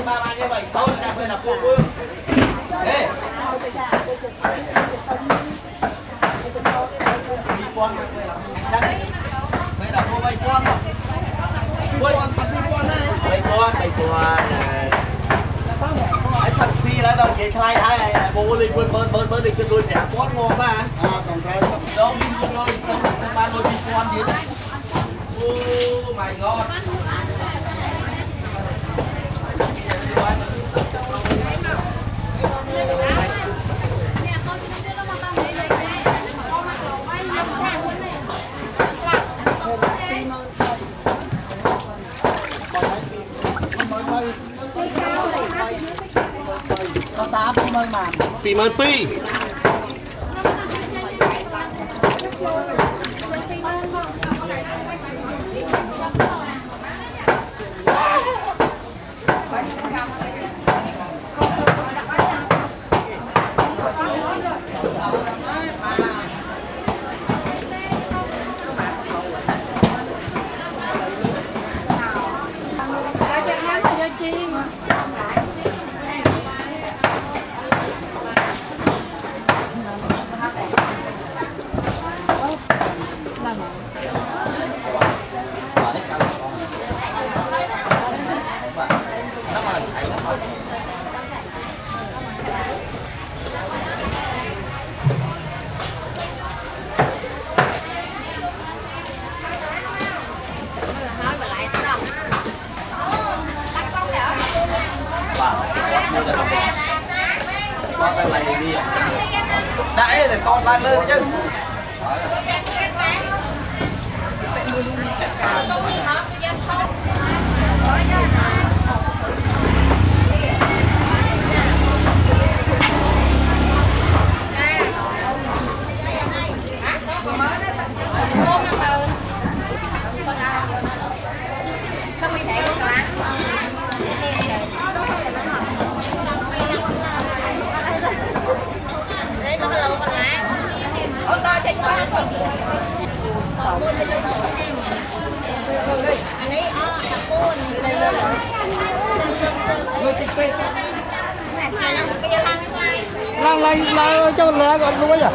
ba cái vậy thôi cà phê là cô vương. Ê. Đi con đây là cô bay con. Bay con này. Cái thằng phi là đâu vậy thay ai bố lên bơi đi cái đuôi trẻ con ngon mà. Còn cái đâu đi xuống ơi, ba đôi đi con gì đấy. Oh my god. có tá cũng mới màn. Pì mơn pi. Con tay này đi à? Đấy để con lan lên chứ. Lang cho mình lẹ còn luôn bây giờ.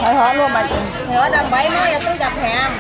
Phải hỏi luôn bà chị. Nhớ đầm bấy mới tôi gặp hẹn.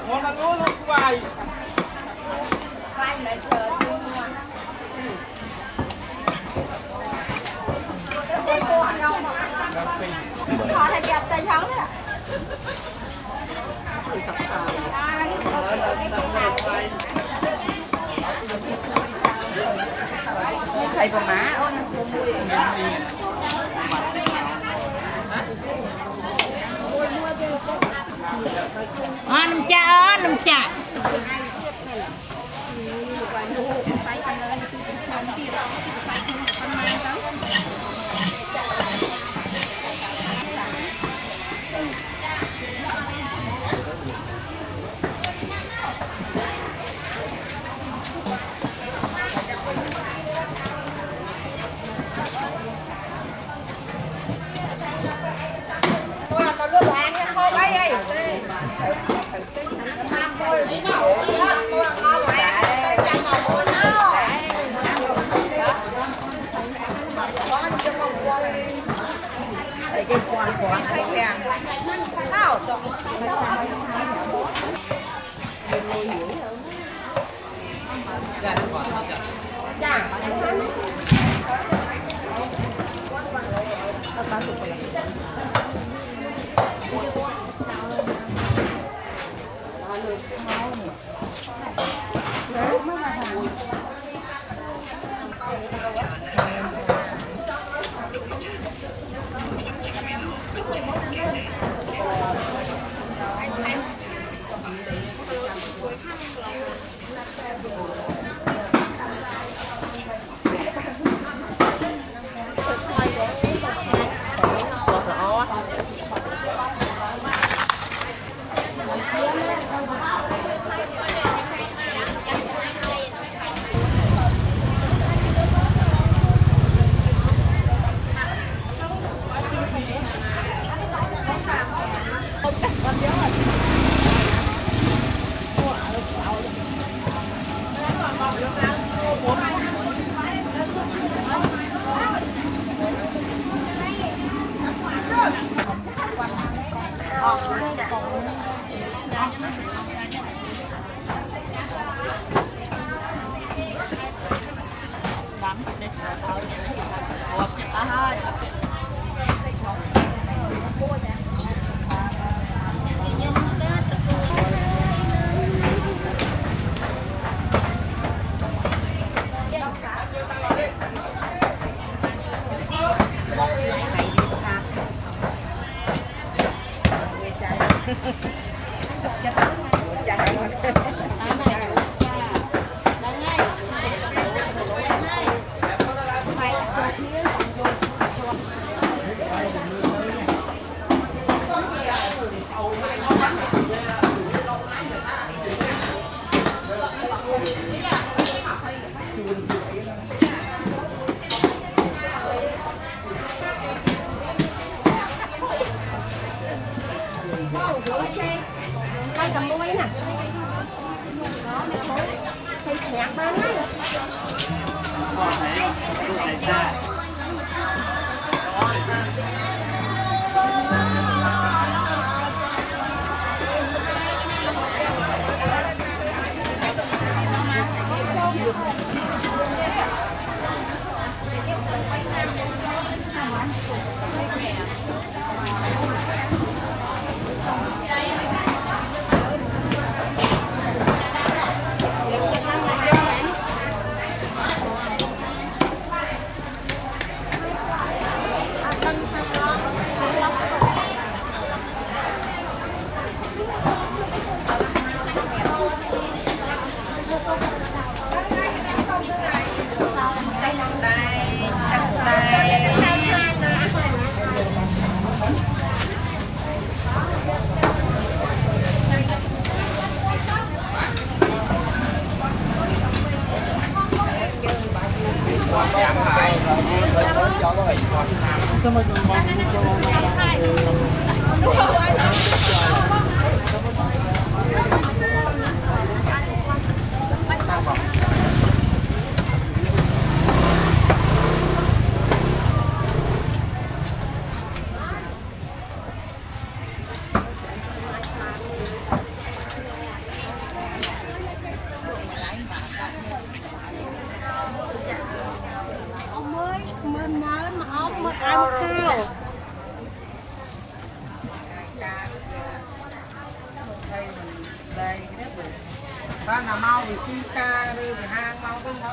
Ngon là luôn vài. Họ thay chặt tay trắng đấy ạ. Thầy và má ơi. Nằm chả nằm chả. Cái quan khách hàng. Nào, Bên Dạ, đúng rồi. Dạ. Tay cầm muối nè. Đó, mẹ thối. Thầy nhạc bán á. ta là mau thì suy ca rồi thì hang mau cái nó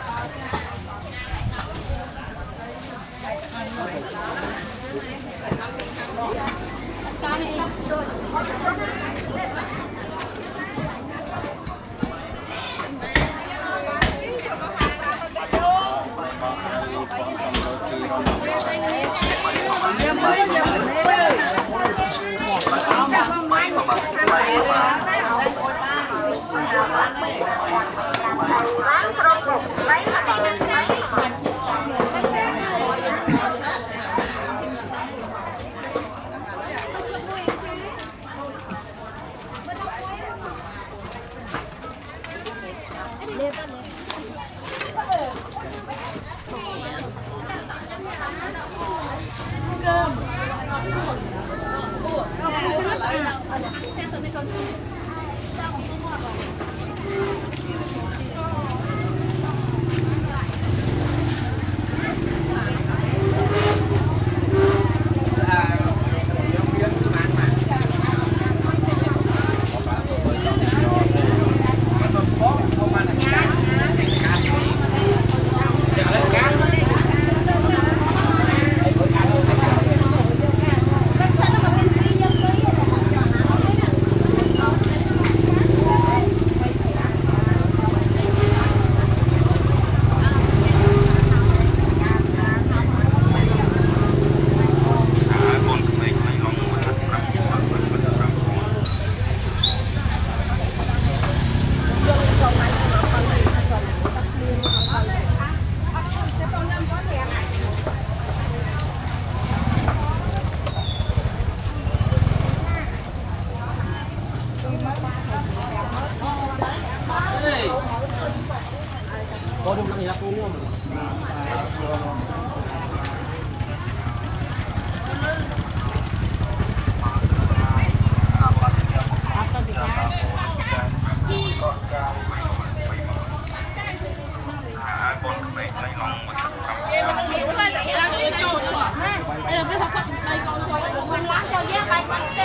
Mình lát cho giá bay bánh đi.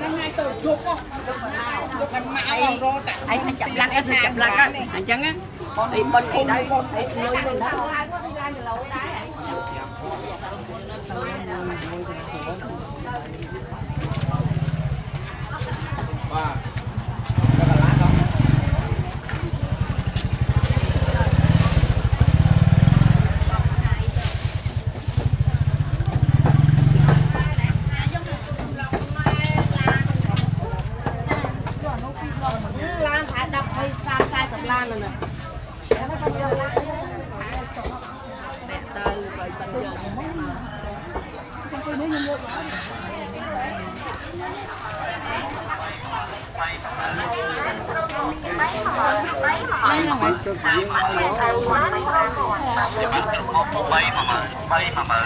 Năm nay tôi chụp không? Chụp mình mạo còn rô tại. Anh chập lắc á, chập lắc á, anh chẳng á. Thì bên khung đây, nơi bên đó. Và cho cả lá không? Lan phải đập hay sao sai tập lan rồi nè. Hãy subscribe cho kênh Ghiền Mì Gõ để không bỏ lỡ